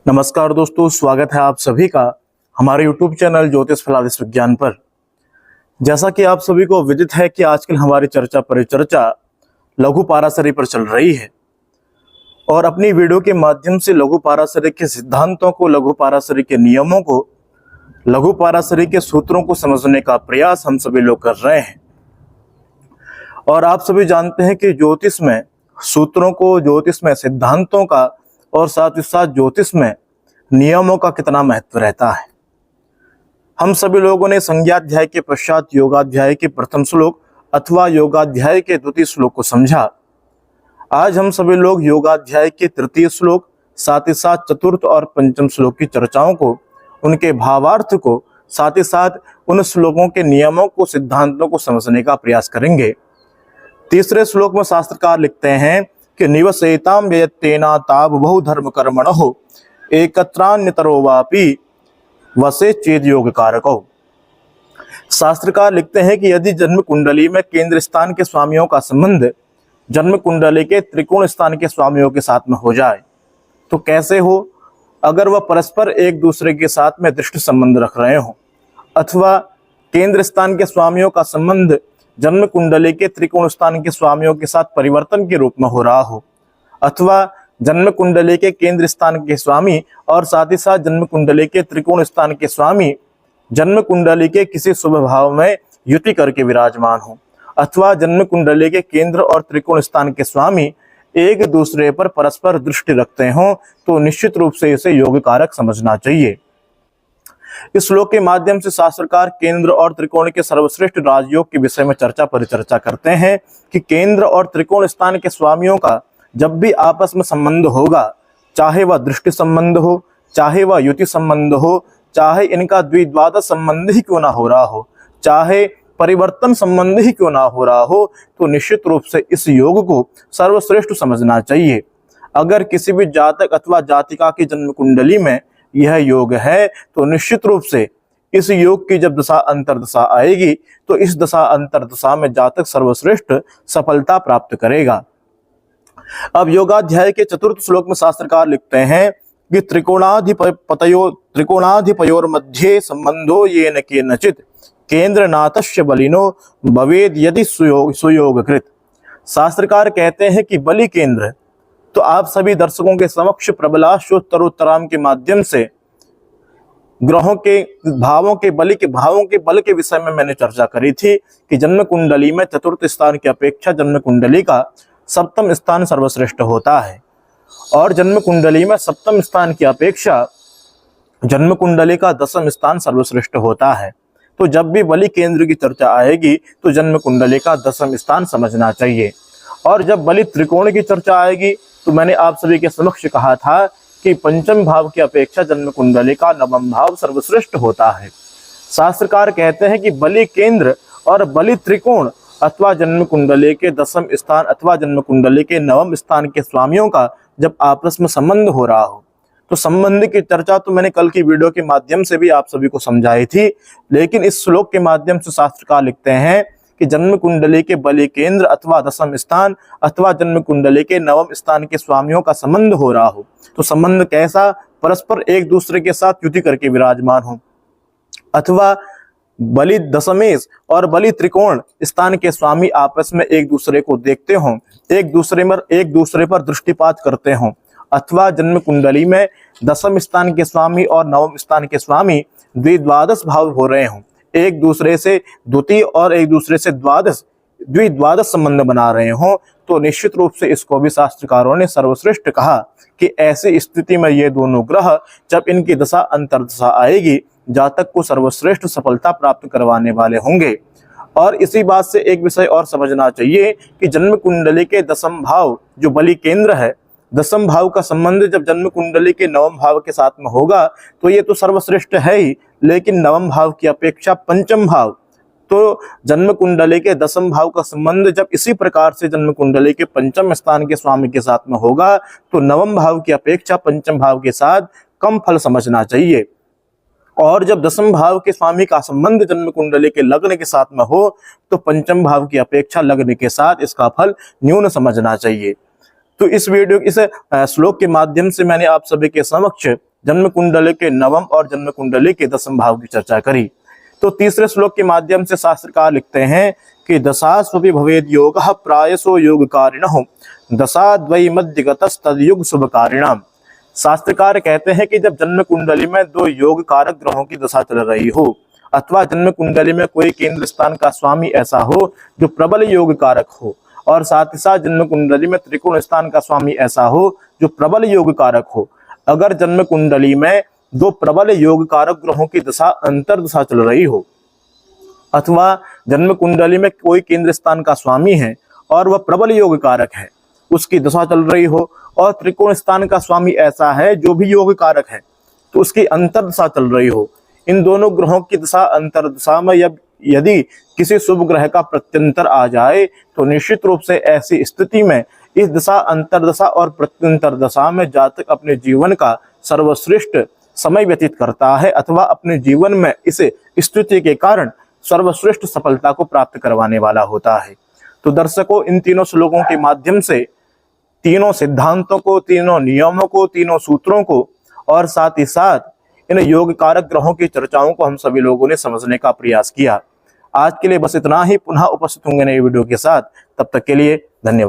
नमस्कार दोस्तों, स्वागत है आप सभी का हमारे YouTube चैनल ज्योतिष फलादेश विज्ञान पर। जैसा कि आप सभी को विदित है कि आजकल हमारी चर्चा परिचर्चा लघु पाराशरी पर चल रही है और अपनी वीडियो के माध्यम से लघु पाराशरी के सिद्धांतों को, लघु पाराशरी के नियमों को, लघु पाराशरी के सूत्रों को समझने का प्रयास हम सभी लोग कर रहे हैं। और आप सभी जानते हैं कि ज्योतिष में सूत्रों को, ज्योतिष में सिद्धांतों का और साथ ही साथ ज्योतिष में नियमों का कितना महत्व रहता है। हम सभी लोगों ने संज्ञाध्याय के पश्चात योगाध्याय के प्रथम श्लोक अथवा योगाध्याय के द्वितीय श्लोक को समझा। आज हम सभी लोग योगाध्याय के तृतीय श्लोक, साथ ही साथ चतुर्थ और पंचम श्लोक की चर्चाओं को, उनके भावार्थ को, साथ ही साथ उन श्लोकों के नियमों को, सिद्धांतों को समझने का प्रयास करेंगे। तीसरे श्लोक में शास्त्रकार लिखते हैं कि निवसेताम व्ययत्तेना ताव बहु धर्म कर्मणो एकत्रान्यतरो वापि वसे चेद योग कारको। शास्त्रकार लिखते हैं कि यदि जन्म कुंडली में केंद्र स्थान के स्वामियों का संबंध जन्म कुंडली के त्रिकोण स्थान के स्वामियों के साथ में हो जाए तो कैसे हो। अगर वह परस्पर एक दूसरे के साथ में दृष्टि संबंध रख रहे हो, अथवा केंद्र स्थान के स्वामियों का संबंध जन्म कुंडली के त्रिकोण स्थान के स्वामियों के साथ परिवर्तन के रूप में हो रहा हो, अथवा जन्म कुंडली के केंद्र स्थान के स्वामी और साथ ही साथ जन्म कुंडली के त्रिकोण स्थान के स्वामी जन्म कुंडली के किसी शुभ भाव में युति करके विराजमान हो, अथवा जन्म कुंडली के केंद्र और त्रिकोण स्थान के स्वामी एक दूसरे पर परस्पर दृष्टि रखते हो, तो निश्चित रूप से इसे योग कारक समझना चाहिए। इस श्लोक के माध्यम से शास्त्रकार केंद्र और त्रिकोण के सर्वश्रेष्ठ राजयोग के विषय में चर्चा परिचर्चा करते हैं कि केंद्र और त्रिकोण स्थान के स्वामियों का जब भी आपस में संबंध होगा, चाहे वह दृष्टि संबंध हो, चाहे वह युति संबंध हो, चाहे इनका द्विद्वादश संबंध ही क्यों ना हो रहा हो, चाहे परिवर्तन संबंध ही क्यों ना हो रहा हो, तो निश्चित रूप से इस योग को सर्वश्रेष्ठ समझना चाहिए। अगर किसी भी जातक अथवा जातिका की जन्म कुंडली में यह योग है तो निश्चित रूप से इस योग की जब दशा अंतर्दशा आएगी तो इस दशा अंतर्दशा में जातक सर्वश्रेष्ठ सफलता प्राप्त करेगा। अब योगाध्याय के चतुर्थ श्लोक में शास्त्रकार लिखते हैं कि त्रिकोणाधिपयोर मध्य संबंधो येन केनचित् केंद्रनाथस्य बलिनो भवेद यदि सुयोगकृत। शास्त्रकार कहते हैं कि बलि केंद्र, तो आप सभी दर्शकों के समक्ष प्रबलाशोत्तरोत्तराम के माध्यम से ग्रहों के भावों के बल के विषय में मैंने चर्चा करी थी कि जन्म कुंडली में चतुर्थ स्थान की अपेक्षा जन्म कुंडली का सप्तम स्थान सर्वश्रेष्ठ होता है, और जन्म कुंडली में सप्तम स्थान की अपेक्षा जन्म कुंडली का दसम स्थान सर्वश्रेष्ठ होता है। तो जब भी बलि केंद्र की चर्चा आएगी तो जन्म कुंडली का दसम स्थान समझना चाहिए। और जब बलि त्रिकोण की चर्चा आएगी तो मैंने आप सभी के समक्ष कहा था कि पंचम भाव की अपेक्षा जन्म कुंडली का नवम भाव सर्वश्रेष्ठ होता है। शास्त्रकार कहते हैं कि बलि केंद्र और बलि त्रिकोण अथवा जन्म कुंडली के दसम स्थान अथवा जन्म कुंडली के नवम स्थान के स्वामियों का जब आपस में संबंध हो रहा हो, तो संबंध की चर्चा तो मैंने कल की वीडियो के माध्यम से भी आप सभी को समझाई थी, लेकिन इस श्लोक के माध्यम से शास्त्रकार लिखते हैं कि जन्म कुंडली के बलि केंद्र अथवा दसम स्थान अथवा जन्म कुंडली के नवम स्थान के स्वामियों का संबंध हो रहा हो, तो संबंध कैसा, परस्पर एक दूसरे के साथ युति करके विराजमान हो, अथवा बलि दशमेश और बलि त्रिकोण स्थान के स्वामी आपस में एक दूसरे को देखते हों, एक दूसरे पर दृष्टिपात करते हों, अथवा जन्म कुंडली में दसम स्थान के स्वामी और नवम स्थान के स्वामी द्विद्वादश भाव हो रहे हों, एक दूसरे से द्वितीय और एक दूसरे से द्विद्वादश संबंध बना रहे हों, तो निश्चित रूप से इसको भी शास्त्रकारों ने सर्वश्रेष्ठ कहा कि ऐसी स्थिति में ये दोनों ग्रह जब इनकी दशा अंतर्दशा आएगी, जातक को सर्वश्रेष्ठ सफलता प्राप्त करवाने वाले होंगे। और इसी बात से एक विषय और समझना चाहिए कि जन्म कुंडली के दसम भाव जो बलि केंद्र है, दसम भाव का संबंध जब जन्म कुंडली के नवम भाव के साथ में होगा तो ये तो सर्वश्रेष्ठ है ही, लेकिन नवम भाव की अपेक्षा पंचम भाव, तो जन्म कुंडली के दसम भाव का संबंध जब इसी प्रकार से जन्म कुंडली के पंचम स्थान के स्वामी के साथ में होगा तो नवम भाव की अपेक्षा पंचम भाव के साथ कम फल समझना चाहिए। और जब दसम भाव के स्वामी का संबंध जन्म कुंडली के लग्न के साथ में हो तो पंचम भाव की अपेक्षा लग्न के साथ इसका फल न्यून समझना चाहिए। तो इस श्लोक के माध्यम से मैंने आप सभी के समक्ष जन्म कुंडली के नवम और जन्म कुंडली के दसम भाव की चर्चा करी। तो तीसरे श्लोक के माध्यम से शास्त्रकार लिखते हैं कि दशास्वपि भवेद योगः प्रायसो योगकारिणः दशाद्वै मध्यगतस्तद्युग शुभकारिणाम। शास्त्रकार कहते हैं कि जब जन्म कुंडली में दो योग कारक ग्रहों की दशा चल रही हो अथवा जन्म कुंडली में कोई केंद्र स्थान का स्वामी ऐसा हो जो प्रबल योग कारक हो और साथ ही साथ जन्म कुंडली में त्रिकोण स्थान का स्वामी ऐसा हो जो प्रबल योग कारक हो, अगर जन्म कुंडली में दो प्रबल योग कारक ग्रहों की दशा अंतर दशा चल रही हो अथवा जन्म कुंडली में कोई केंद्र स्थान का स्वामी है और वह प्रबल योग कारक है, उसकी दशा चल रही हो और त्रिकोण स्थान का स्वामी ऐसा है जो भी योग कारक है तो उसकी अंतर दशा चल रही हो, इन दोनों ग्रहों की दशा अंतर दशा में यदि किसी शुभ ग्रह का प्रत्यंतर आ जाए तो निश्चित रूप से ऐसी स्थिति में इस दशा अंतर दशा और प्रत्यंतर दशा में जातक अपने जीवन का सर्वश्रेष्ठ समय व्यतीत करता है अथवा अपने जीवन में इस स्थिति के कारण सर्वश्रेष्ठ सफलता को प्राप्त करवाने वाला होता है। तो दर्शकों, इन तीनों श्लोकों के माध्यम से तीनों सिद्धांतों को, तीनों नियमों को, तीनों सूत्रों को और साथ ही साथ इन योग कारक ग्रहों की चर्चाओं को हम सभी लोगों ने समझने का प्रयास किया। आज के लिए बस इतना ही, पुनः उपस्थित होंगे नए वीडियो के साथ, तब तक के लिए धन्यवाद।